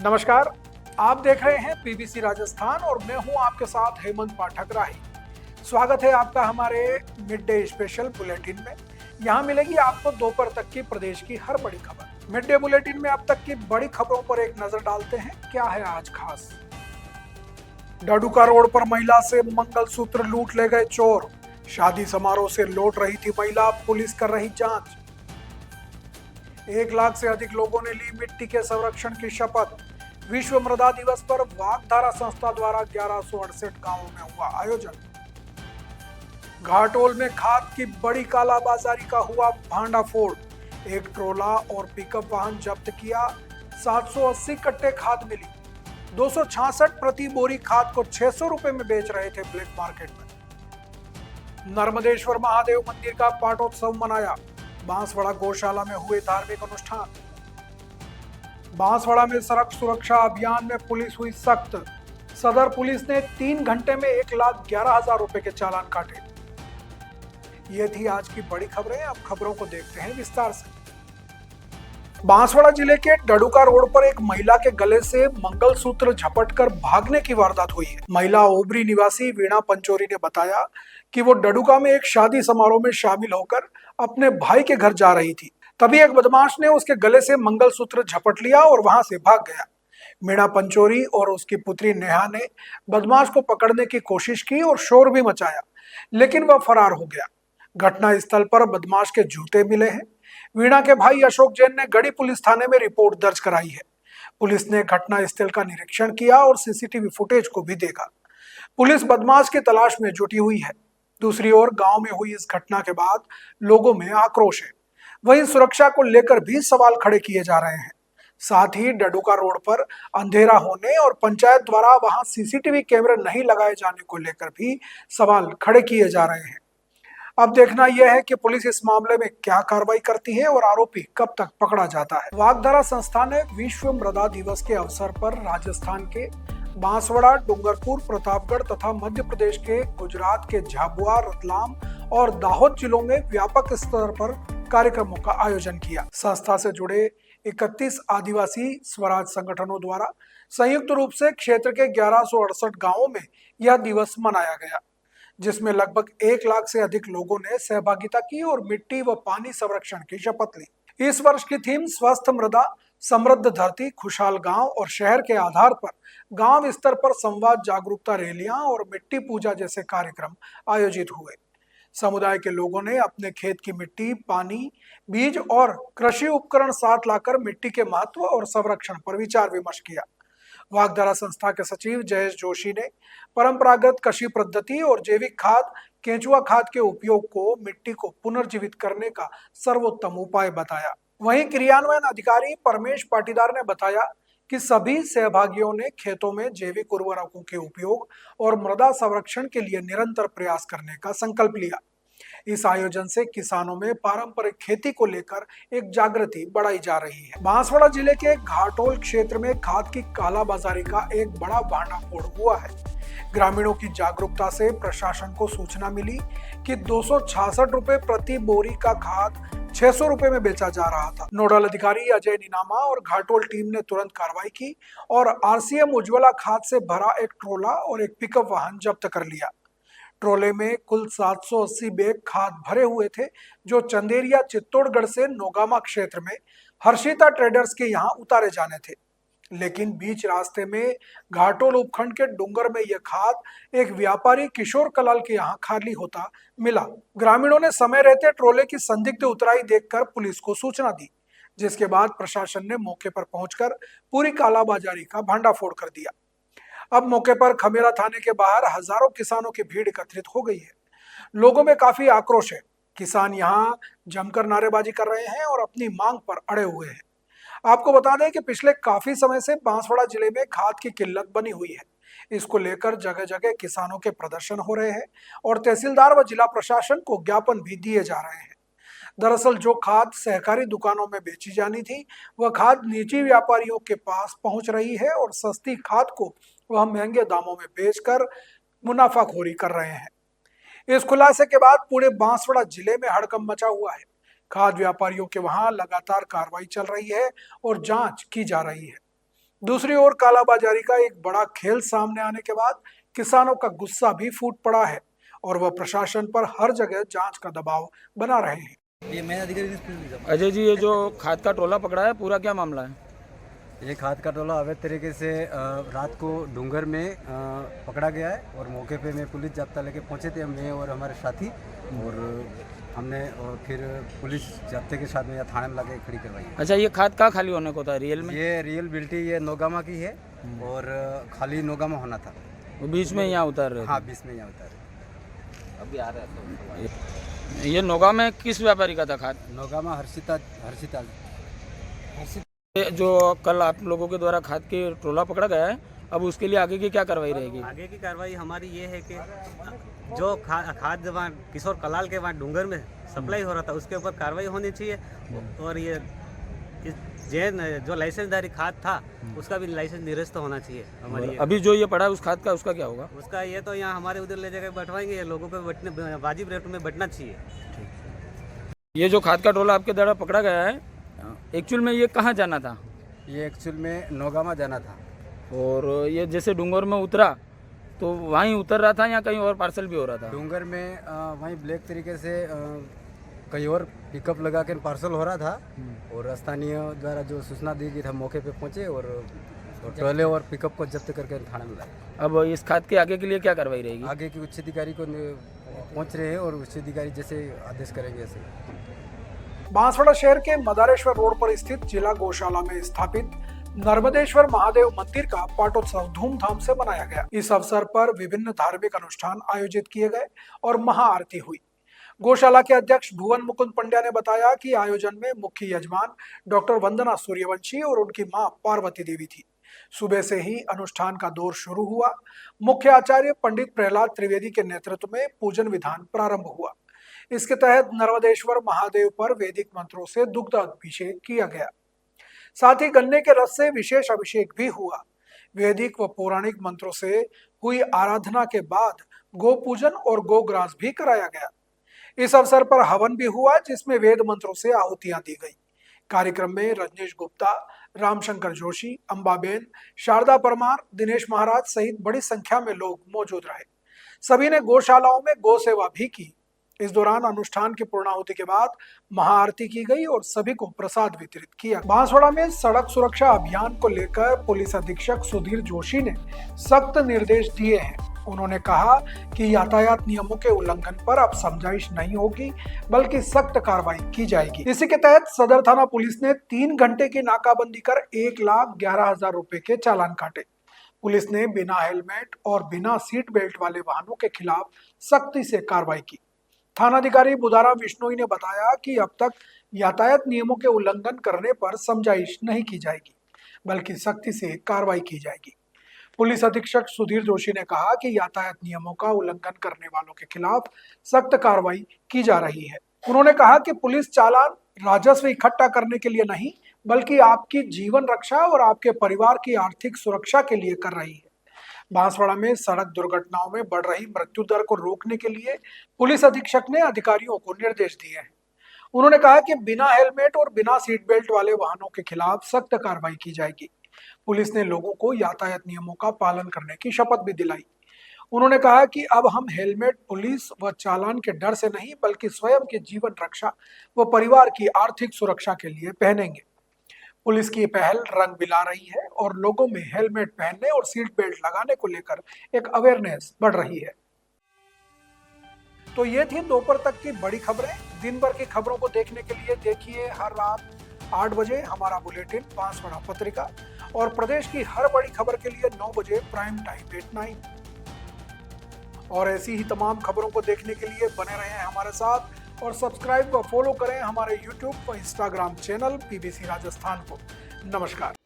नमस्कार। आप देख रहे हैं पीबीसी राजस्थान और मैं हूं आपके साथ हेमंत पाठक राही। स्वागत है आपका हमारे मिड डे स्पेशल बुलेटिन में। यहां मिलेगी आपको दोपहर तक की प्रदेश की हर बड़ी खबर। मिड डे बुलेटिन में अब तक की बड़ी खबरों पर एक नजर डालते हैं। क्या है आज खास? डडुका रोड पर महिला से मंगलसूत्र लूट ले गए चोर। शादी समारोह से लौट रही थी महिला, पुलिस कर रही जांच। 1 लाख से अधिक लोगों ने ली मिट्टी के संरक्षण की शपथ। विश्व मृदा दिवस पर वागधारा संस्था द्वारा 1168 गांवों में हुआ आयोजन। घाटोल में खाद की बड़ी कालाबाजारी का हुआ भांडाफोड़। एक ट्रोला और पिकअप वाहन जब्त किया। 780 कट्टे खाद मिली। 266 प्रति बोरी खाद को 600 रुपए में बेच रहे थे ब्लैक मार्केट में। नर्मदेश्वर महादेव मंदिर का पाटोत्सव मनाया। बांसवाड़ा गौशाला में हुए धार्मिक अनुष्ठान। बांसवाड़ा में सड़क सुरक्षा अभियान में पुलिस हुई सख्त। सदर पुलिस ने 3 घंटे में 1,11,000 रुपए के चालान काटे। ये थी आज की बड़ी खबरें। अब खबरों को देखते हैं विस्तार से। बांसवाड़ा जिले के डडुका रोड पर एक महिला के गले से मंगलसूत्र झपटकर भागने की वारदात हुई है। महिला ओबरी निवासी वीणा पंचोरी ने बताया कि वो डडुका में एक शादी समारोह में शामिल होकर अपने भाई के घर जा रही थी। तभी एक बदमाश ने उसके गले से मंगलसूत्र झपट लिया और वहां से भाग गया। मीणा पंचोरी और उसकी पुत्री नेहा ने बदमाश को पकड़ने की कोशिश की और शोर भी मचाया, लेकिन वह फरार हो गया। घटना स्थल पर बदमाश के जूते मिले हैं। वीणा के भाई अशोक जैन ने गढ़ी पुलिस थाने में रिपोर्ट दर्ज कराई है। पुलिस ने घटना स्थल का निरीक्षण किया और सीसीटीवी फुटेज को भी देखा। पुलिस बदमाश की तलाश में जुटी हुई है। दूसरी ओर गांव में हुई इस घटना के बाद लोगों में आक्रोश है। वहीं सुरक्षा को लेकर भी सवाल खड़े किए जा रहे हैं। साथ ही डडुका रोड पर अंधेरा होने और पंचायत द्वारा वहां सीसीटीवी कैमरे नहीं लगाए जाने को लेकर भी सवाल खड़े किए जा रहे हैं। अब देखना यह है कि पुलिस इस मामले में क्या कार्रवाई करती है और आरोपी कब तक पकड़ा जाता है। वागधारा संस्था ने विश्व मृदा दिवस के अवसर पर राजस्थान के बांसवाड़ा, डूंगरपुर, प्रतापगढ़ तथा मध्य प्रदेश के गुजरात के झाबुआ, रतलाम और दाहोद जिलों में व्यापक स्तर पर कार्यक्रमों का आयोजन किया। संस्था से जुड़े 31 आदिवासी स्वराज संगठनों द्वारा संयुक्त रूप से क्षेत्र के 1168 गांवों में यह दिवस मनाया गया, जिसमें लगभग 1 लाख से अधिक लोगों ने सहभागिता की और मिट्टी व पानी संरक्षण की शपथ ली। इस वर्ष की थीम स्वस्थ मृदा, समृद्ध धरती, खुशहाल गांव और शहर के आधार पर गांव स्तर पर संवाद, जागरूकता रैलियां और मिट्टी पूजा जैसे कार्यक्रम आयोजित हुए। समुदाय के लोगों ने अपने खेत की मिट्टी, पानी, बीज और कृषि उपकरण साथ लाकर मिट्टी के महत्व और संरक्षण पर विचार विमर्श किया। वागधारा संस्था के सचिव जयेश जोशी ने परंपरागत कृषि पद्धति और जैविक खाद, केंचुआ खाद के उपयोग को मिट्टी को पुनर्जीवित करने का सर्वोत्तम उपाय बताया। वहीं क्रियान्वयन अधिकारी परमेश पाटीदार ने बताया कि सभी सहभागियों ने खेतों में जैविक उर्वरकों के उपयोग और मृदा संरक्षण के लिए निरंतर प्रयास करने का संकल्प लिया। इस आयोजन से किसानों में पारंपरिक खेती को लेकर एक जागृति बढ़ाई जा रही है। बांसवाड़ा जिले के घाटोल क्षेत्र में खाद की कालाबाजारी का एक बड़ा भांडाफोड़ हुआ है। ग्रामीणों की जागरूकता से प्रशासन को सूचना मिली कि 266 रुपए प्रति बोरी का खाद 600 रुपए में बेचा जा रहा था। नोडल अधिकारी अजय नीनामा और घाटोल टीम ने तुरंत कार्रवाई की और आरसीएम उज्ज्वला खाद से भरा एक ट्रोला और एक पिकअप वाहन जब्त कर लिया। ट्रोले में कुल 780 बैग खाद भरे हुए थे, जो चंदेरिया चित्तौड़गढ़ से नौगामा क्षेत्र में हर्षिता ट्रेडर्स के यहाँ उतारे जाने थे। लेकिन बीच रास्ते में घाटोल उपखंड के डूंगर में यह खाद एक व्यापारी किशोर कलाल के यहाँ खाली होता मिला। ग्रामीणों ने समय रहते ट्रोले की संदिग्ध उतराई देखकर पुलिस को सूचना दी, जिसके बाद प्रशासन ने मौके पर पहुंचकर पूरी कालाबाजारी का भंडाफोड़ कर दिया। अब मौके पर खमेरा थाने के बाहर हजारों किसानों की भीड़ एकत्रित हो गई है। लोगों में काफी आक्रोश है। किसान यहाँ जमकर नारेबाजी कर रहे हैं और अपनी मांग पर अड़े हुए हैं। आपको बता दें कि पिछले काफी समय से बांसवाड़ा जिले में खाद की किल्लत बनी हुई है। इसको लेकर जगह जगह किसानों के प्रदर्शन हो रहे हैं और तहसीलदार व जिला प्रशासन को ज्ञापन भी दिए जा रहे हैं। दरअसल जो खाद सहकारी दुकानों में बेची जानी थी, वह खाद निजी व्यापारियों के पास पहुंच रही है और सस्ती खाद को वह महंगे दामों में बेचकर मुनाफाखोरी कर रहे हैं। इस खुलासे के बाद पूरे बांसवाड़ा जिले में हड़कंप मचा हुआ है। खाद व्यापारियों के वहां लगातार कार्रवाई चल रही है और जांच की जा रही है। दूसरी ओर कालाबाजारी का एक बड़ा खेल सामने आने के बाद किसानों का गुस्सा भी फूट पड़ा है और वह प्रशासन पर हर जगह जांच का दबाव बना रहे हैं। ये मैं अधिकारी अजय जी, ये जो खाद का टोला पकड़ा है, पूरा क्या मामला है? ये खाद का टोला अवैध तरीके से रात को डूंगर में पकड़ा गया है और मौके पे मैं पुलिस जाब्ता लेके पहुंचे थे, मैं और हमारे साथी, और हमने फिर पुलिस जाब्ते के साथ में यहाँ थाने में लाके खड़ी करवाई है। अच्छा, ये खाद कहाँ खाली होने को था रियल में? ये रियल बिल्टी ये नोगामा की है और खाली नोगामा होना था। वो बीच में यहाँ उतार रहे थे? हाँ, बीच में यहाँ उतार रहे। अभी आ रहा है। ये नोगा में किस व्यापारी का था खाद? नोगामा हर्षिता। ये जो कल आप लोगों के द्वारा खाद के टोला पकड़ा गया है, अब उसके लिए आगे की क्या कार्रवाई रहेगी? आगे की कार्रवाई हमारी ये है कि जो खाद वहाँ किशोर कलाल के वहाँ डूंगर में सप्लाई हो रहा था उसके ऊपर कार्रवाई होनी चाहिए, और ये जैन जो लाइसेंसधारी खाद था उसका भी लाइसेंस निरस्त होना चाहिए हमारी। अभी जो ये पड़ा है उस खाद का, उसका क्या होगा? उसका ये तो यहाँ हमारे उधर ले जाकर बैठवाएंगे, ये लोगों को बैठने वाजिब रेट में बैठना चाहिए। ये जो खाद का टोला आपके द्वारा पकड़ा गया है, एक्चुअल में ये कहाँ जाना था? ये एक्चुअल में नोगामा जाना था। और ये जैसे डूंगर में उतरा तो वहीं उतर रहा था या कहीं और पार्सल भी हो रहा था? डूंगर में वहीं ब्लैक तरीके से कहीं और पिकअप लगा के पार्सल हो रहा था, और स्थानीय द्वारा जो सूचना दी गई था मौके पे पहुंचे और ट्रॉले और पिकअप को जब्त करके थाने में लाए। अब इस खाद के आगे के लिए क्या कार्रवाई रहेगी? आगे की उच्च अधिकारी को पहुंच रहे हैं और उच्च अधिकारी जैसे आदेश करेंगे ऐसे। बांसवाड़ा शहर के मदारेश्वर रोड पर स्थित जिला गौशाला में स्थापित नर्मदेश्वर महादेव मंदिर का पाटोत्सव धूमधाम से मनाया गया। इस अवसर पर विभिन्न धार्मिक अनुष्ठान आयोजित किए गए और महाआरती हुई। गौशाला के अध्यक्ष भुवन मुकुंद पंड्या ने बताया कि आयोजन में मुख्य यजमान डॉक्टर वंदना सूर्यवंशी और उनकी मां पार्वती देवी थी। सुबह से ही अनुष्ठान का दौर शुरू हुआ। मुख्य आचार्य पंडित प्रहलाद त्रिवेदी के नेतृत्व में पूजन विधान प्रारंभ हुआ। इसके तहत नर्मदेश्वर महादेव पर वैदिक मंत्रों से दुग्ध अभिषेक किया गया। साथ ही गन्ने के रस से विशेष अभिषेक भी हुआ। वैदिक व पौराणिक मंत्रों से हुई आराधना के बाद गो पूजन और गोग्रास भी कराया गया। इस अवसर पर हवन भी हुआ, जिसमें वेद मंत्रों से आहुतियां दी गई। कार्यक्रम में रजनीश गुप्ता, रामशंकर जोशी, अंबाबेन, शारदा परमार, दिनेश महाराज सहित बड़ी संख्या में लोग मौजूद रहे। सभी ने गौशालाओं में गौ सेवा भी की। इस दौरान अनुष्ठान की पूर्णाहुति के बाद महाआरती की गई और सभी को प्रसाद वितरित किया। बांसवाड़ा में सड़क सुरक्षा अभियान को लेकर पुलिस अधीक्षक सुधीर जोशी ने सख्त निर्देश दिए हैं। उन्होंने कहा कि यातायात नियमों के उल्लंघन पर अब समझाइश नहीं होगी, बल्कि सख्त कार्रवाई की जाएगी। इसी के तहत सदर थाना पुलिस ने 3 घंटे की नाकाबंदी कर 1,11,000 रुपए के चालान काटे। पुलिस ने बिना हेलमेट और बिना सीट बेल्ट वाले वाहनों के खिलाफ सख्ती से कार्रवाई की। थानाधिकारी बुधाराम विश्नोई ने बताया कि अब तक यातायात नियमों के उल्लंघन करने पर समझाइश नहीं की जाएगी, बल्कि सख्ती से कार्रवाई की जाएगी। पुलिस अधीक्षक सुधीर जोशी ने कहा कि यातायात नियमों का उल्लंघन करने वालों के खिलाफ सख्त कार्रवाई की जा रही है। उन्होंने कहा कि पुलिस चालान राजस्व इकट्ठा करने के लिए नहीं, बल्कि आपकी जीवन रक्षा और आपके परिवार की आर्थिक सुरक्षा के लिए कर रही है। बांसवाड़ा में सड़क दुर्घटनाओं में बढ़ रही मृत्यु दर को रोकने के लिए पुलिस अधीक्षक ने अधिकारियों को निर्देश दिए हैं। उन्होंने कहा कि बिना हेलमेट और बिना सीट बेल्ट वाले वाहनों के खिलाफ सख्त कार्रवाई की जाएगी। पुलिस ने लोगों को यातायात नियमों का पालन करने की शपथ भी दिलाई। उन्होंने कहा कि अब हम हेलमेट पुलिस व चालान के डर से नहीं, बल्कि स्वयं की जीवन रक्षा व परिवार की आर्थिक सुरक्षा के लिए पहनेंगे। पुलिस की पहल रंग बिला रही है और लोगों में हेलमेट पहनने और सीट बेल्ट लगाने को लेकर एक अवेयरनेस बढ़ रही है। तो ये थी दोपहर तक की बड़ी खबरें। दिन भर की खबरों को देखने के लिए देखिए हर रात 8 बजे हमारा बुलेटिन बांसवाड़ा पत्रिका, और प्रदेश की हर बड़ी खबर के लिए 9 बजे प्राइम टाइम 8/9। और ऐसी ही तमाम खबरों को देखने के लिए बने रहें हमारे साथ और सब्सक्राइब व फॉलो करें हमारे YouTube व Instagram चैनल PBC राजस्थान को। नमस्कार।